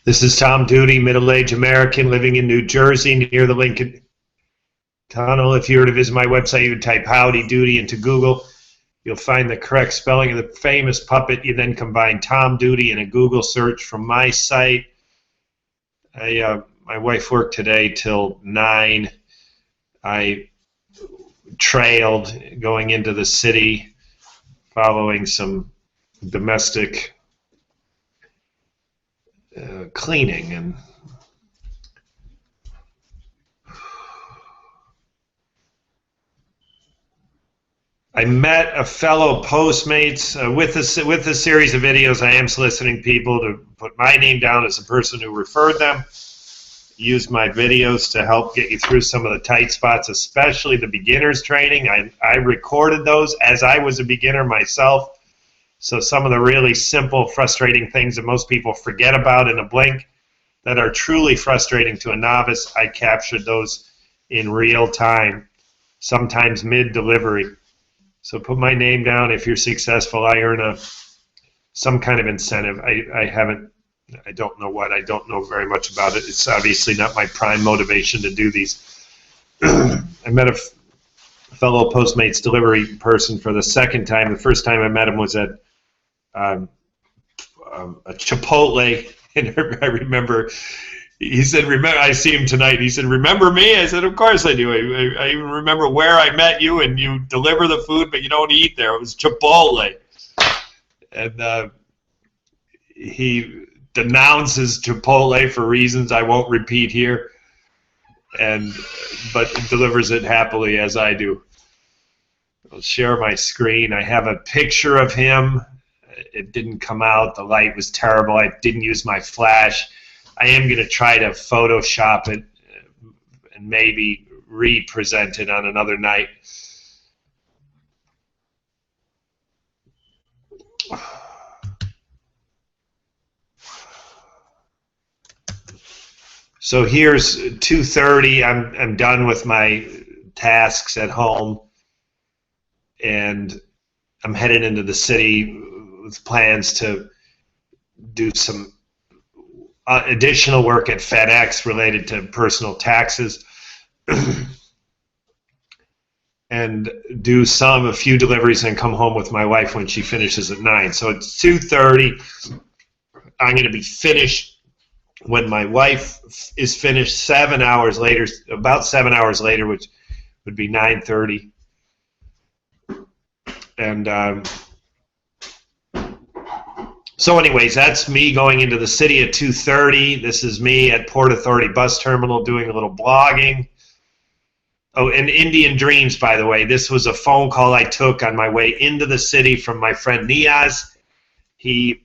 This is Tom Duty, middle-aged American living in New Jersey near the Lincoln Tunnel. If you were to visit my website, you would type Howdy Doody into Google. You'll find the correct spelling of the famous puppet. You then combine Tom Duty in a Google search from my site. My wife worked today till 9. I trailed going into the city following some domestic cleaning, and I met a fellow Postmates with a series of videos. I am soliciting people to put my name down as the person who referred them. Use my videos to help get you through some of the tight spots, especially the beginner's training. I recorded those as I was a beginner myself. So some of the really simple, frustrating things that most people forget about in a blink that are truly frustrating to a novice, I captured those in real time, sometimes mid-delivery. So put my name down. If you're successful, I earn some kind of incentive. I don't know what. I don't know very much about it. It's obviously not my prime motivation to do these. I met a fellow Postmates delivery person for the second time. The first time I met him was at a Chipotle, and I remember he said, I see him tonight. He said, remember me? I said, of course I do. I even remember where I met you, and you deliver the food, but you don't eat there. It was Chipotle. And he denounces Chipotle for reasons I won't repeat here, but delivers it happily as I do. I'll share my screen. I have a picture of him. It didn't come out. The light was terrible. I didn't use my flash. I am going to try to Photoshop it and maybe re-present it on another night. So here's 2:30. I'm done with my tasks at home, and I'm headed into the city with plans to do some additional work at FedEx related to personal taxes and do a few deliveries and come home with my wife when she finishes at 9. So it's 2:30. I'm going to be finished when my wife is finished 7 hours later, about 7 hours later, which would be 9:30. And so anyways, that's me going into the city at 2:30. This is me at Port Authority Bus Terminal doing a little blogging. Oh, and Indian Dreams, by the way. This was a phone call I took on my way into the city from my friend Niaz. He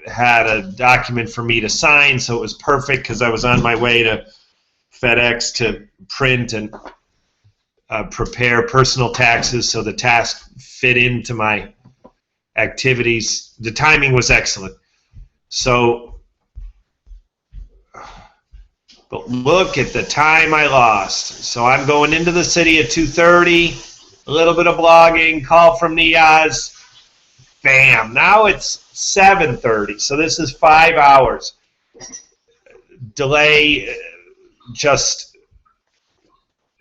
had a document for me to sign, so it was perfect because I was on my way to FedEx to print and prepare personal taxes so the task fit into my activities. The timing was excellent. So, but look at the time I lost. So I'm going into the city at 2:30, a little bit of blogging, call from Niaz, bam. Now it's 7:30, so this is 5 hours. Delay,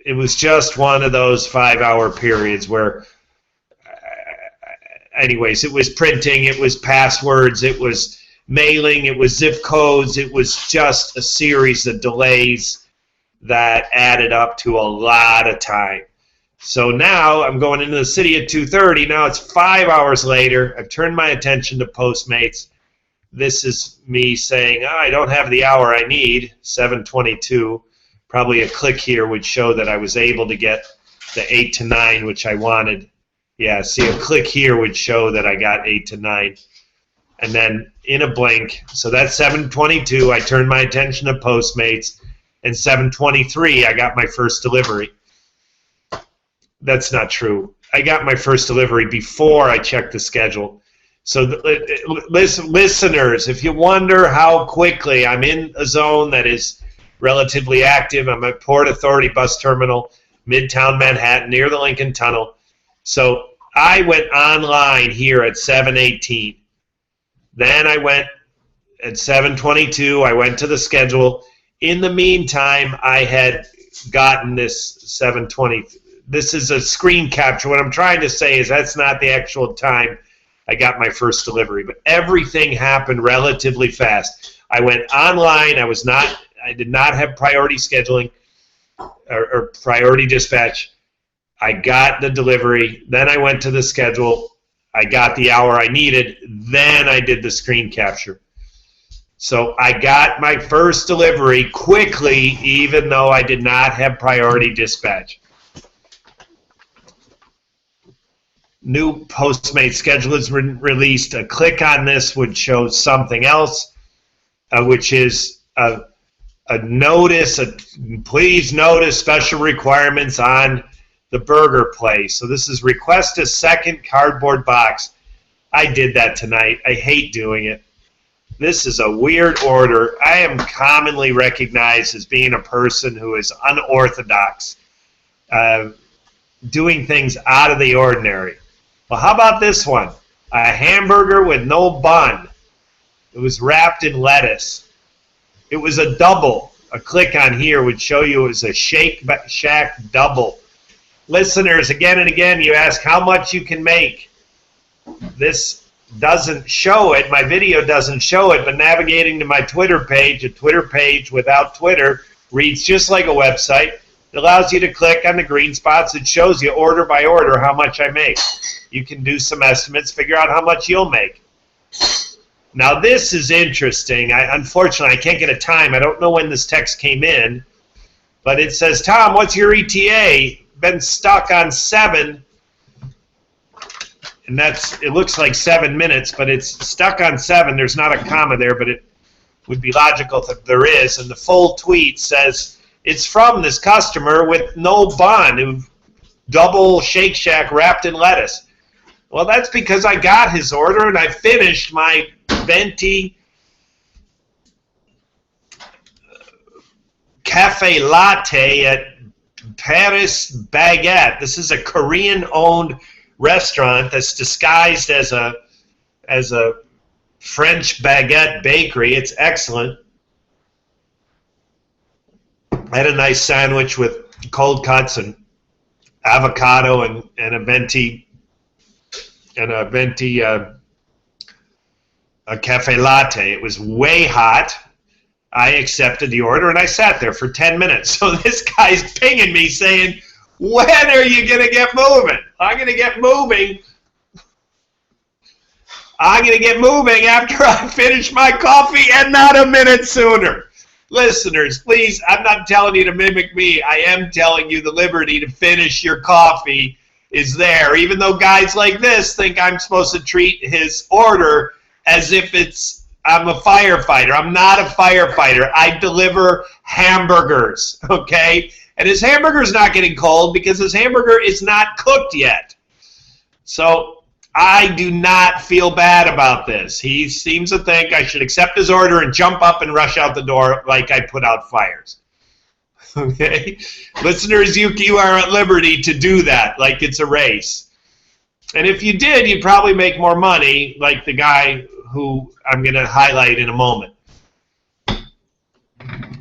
it was just one of those 5-hour periods where anyways, it was printing, it was passwords, it was mailing, it was zip codes, it was just a series of delays that added up to a lot of time. So now I'm going into the city at 2:30. Now it's 5 hours later. I've turned my attention to Postmates. This is me saying, oh, I don't have the hour I need, 7:22. Probably a click here would show that I was able to get the 8 to 9, which I wanted. Yeah, see, a click here would show that I got 8 to 9. And then in a blink, so that's 7:22, I turned my attention to Postmates, and 7:23, I got my first delivery. That's not true. I got my first delivery before I checked the schedule. So listeners, if you wonder how quickly I'm in a zone that is relatively active, I'm at Port Authority Bus Terminal, Midtown Manhattan, near the Lincoln Tunnel. So I went online here at 7:18. Then I went At 7:22, I went to the schedule. In the meantime, I had gotten this 7:20. This is a screen capture. What I'm trying to say is that's not the actual time I got my first delivery, but everything happened relatively fast. I went online. I did not have priority scheduling or priority dispatch. I got the delivery. Then I went to the schedule. I got the hour I needed. Then I did the screen capture. So I got my first delivery quickly, even though I did not have priority dispatch. New Postmates schedule is released. A click on this would show something else, which is a notice. Please notice special requirements on the burger place. So this is request a second cardboard box. I did that tonight. I hate doing it. This is a weird order. I am commonly recognized as being a person who is unorthodox, doing things out of the ordinary. Well, how about this one? A hamburger with no bun. It was wrapped in lettuce. It was a double. A click on here would show you it was a Shake Shack double. Listeners, again and again, you ask how much you can make. This doesn't show it. My video doesn't show it, but navigating to my Twitter page, a Twitter page without Twitter, reads just like a website. It allows you to click on the green spots. It shows you order by order how much I make. You can do some estimates, figure out how much you'll make. Now this is interesting. Unfortunately, I can't get a time. I don't know when this text came in, but it says, Tom, what's your ETA? Been stuck on 7, and it looks like 7 minutes, but it's stuck on 7. There's not a comma there, but it would be logical that there is. And the full tweet says, it's from this customer with no bun, double Shake Shack wrapped in lettuce. Well, that's because I got his order and I finished my venti cafe latte at Paris Baguette. This is a Korean-owned restaurant that's disguised as a French baguette bakery. It's excellent. I had a nice sandwich with cold cuts and avocado and a venti a cafe latte. It was way hot. I accepted the order and I sat there for 10 minutes. So this guy's pinging me saying, when are you going to get moving? I'm going to get moving. I'm going to get moving after I finish my coffee and not a minute sooner. Listeners, please, I'm not telling you to mimic me. I am telling you the liberty to finish your coffee is there, even though guys like this think I'm supposed to treat his order as if I'm a firefighter. I'm not a firefighter. I deliver hamburgers, okay? And his hamburger's not getting cold because his hamburger is not cooked yet. So I do not feel bad about this. He seems to think I should accept his order and jump up and rush out the door like I put out fires. Okay? Listeners, you are at liberty to do that like it's a race. And if you did, you'd probably make more money like the guy who I'm going to highlight in a moment.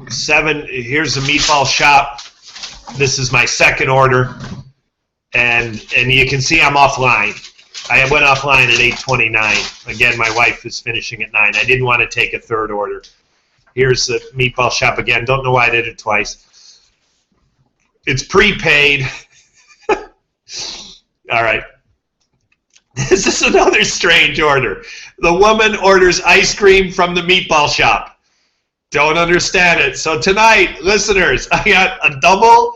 7, here's the meatball shop. This is my second order. And you can see I'm offline. I went offline at 8:29. Again, my wife is finishing at 9. I didn't want to take a third order. Here's the meatball shop again. Don't know why I did it twice. It's prepaid. All right. This is another strange order. The woman orders ice cream from the meatball shop. Don't understand it. So tonight, listeners, I got a double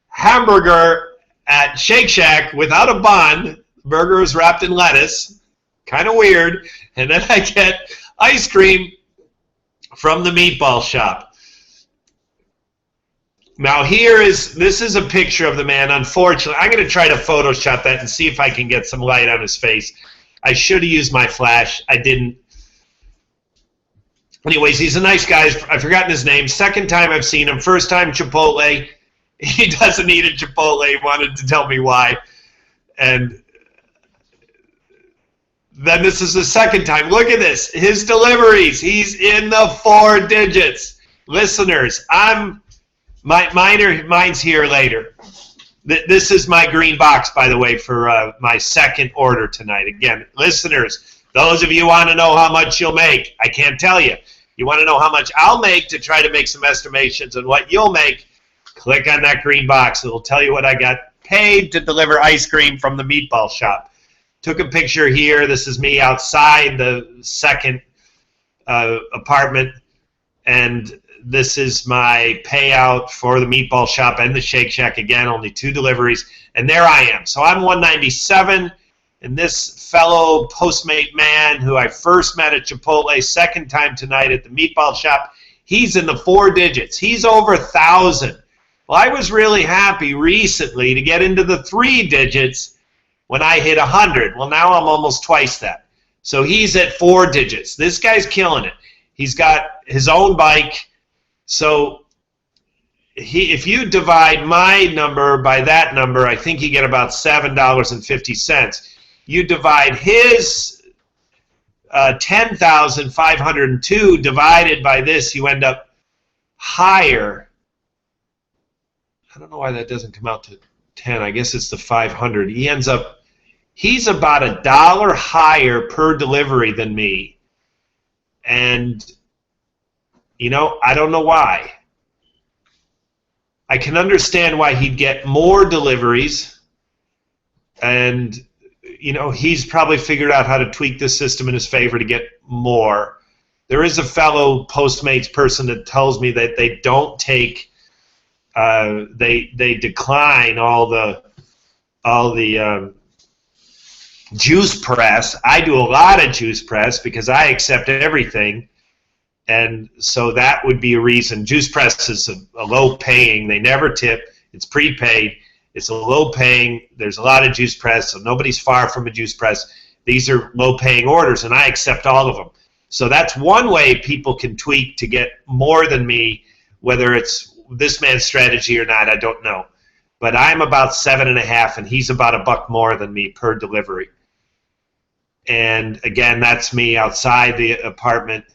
hamburger at Shake Shack without a bun. Burger is wrapped in lettuce. Kind of weird. And then I get ice cream from the meatball shop. Now this is a picture of the man. Unfortunately, I'm going to try to Photoshop that and see if I can get some light on his face. I should have used my flash. I didn't. Anyways, he's a nice guy. I've forgotten his name. Second time I've seen him. First time Chipotle. He doesn't eat at Chipotle. He wanted to tell me why. And Then this is the second time. Look at this. His deliveries. He's in the 4 digits. Listeners, mine's here later. This is my green box, by the way, for my second order tonight. Again, listeners, those of you want to know how much you'll make, I can't tell you. You want to know how much I'll make to try to make some estimations on what you'll make, click on that green box. It'll tell you what I got paid to deliver ice cream from the meatball shop. Took a picture here. This is me outside the second apartment, and this is my payout for the meatball shop and the Shake Shack. Again, only 2 deliveries, and there I am. So I'm 197, and this fellow Postmate man who I first met at Chipotle, second time tonight at the meatball shop, he's in the 4 digits. He's over 1,000. Well, I was really happy recently to get into the 3 digits when I hit 100. Well, now I'm almost twice that. So he's at 4 digits. This guy's killing it. He's got his own bike. So if you divide my number by that number, I think you get about $7.50. You divide his 10,502 divided by this, you end up higher. I don't know why that doesn't come out to 10. I guess it's the 500. He's about $1 higher per delivery than me. And, you know, I don't know why. I can understand why he'd get more deliveries. And, you know, he's probably figured out how to tweak the system in his favor to get more. There is a fellow Postmates person that tells me that they don't take, they decline all the juice press. I do a lot of juice press because I accept everything, and so that would be a reason. Juice press is a low paying. They never tip. It's prepaid. It's a low paying. There's a lot of juice press, so nobody's far from a juice press. These are low paying orders, and I accept all of them. So that's one way people can tweak to get more than me, whether it's this man's strategy or not, I don't know. But I'm about 7.5, and he's about $1 more than me per delivery. And again, that's me outside the apartment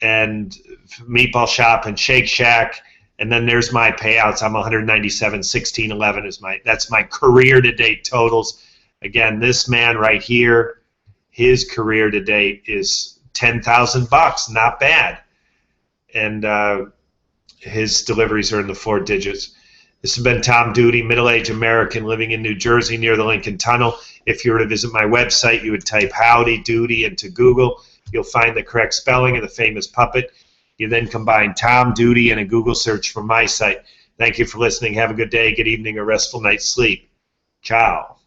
and meatball shop and Shake Shack. And then there's my payouts. I'm 197, 1611 is that's my career to date totals. Again, this man right here, his career to date is $10,000, not bad. And his deliveries are in the 4 digits. This has been Tom Duty, middle-aged American living in New Jersey near the Lincoln Tunnel. If you were to visit my website, you would type Howdy Doody into Google. You'll find the correct spelling of the famous puppet. You then combine Tom Duty and a Google search from my site. Thank you for listening. Have a good day, good evening, or restful night's sleep. Ciao.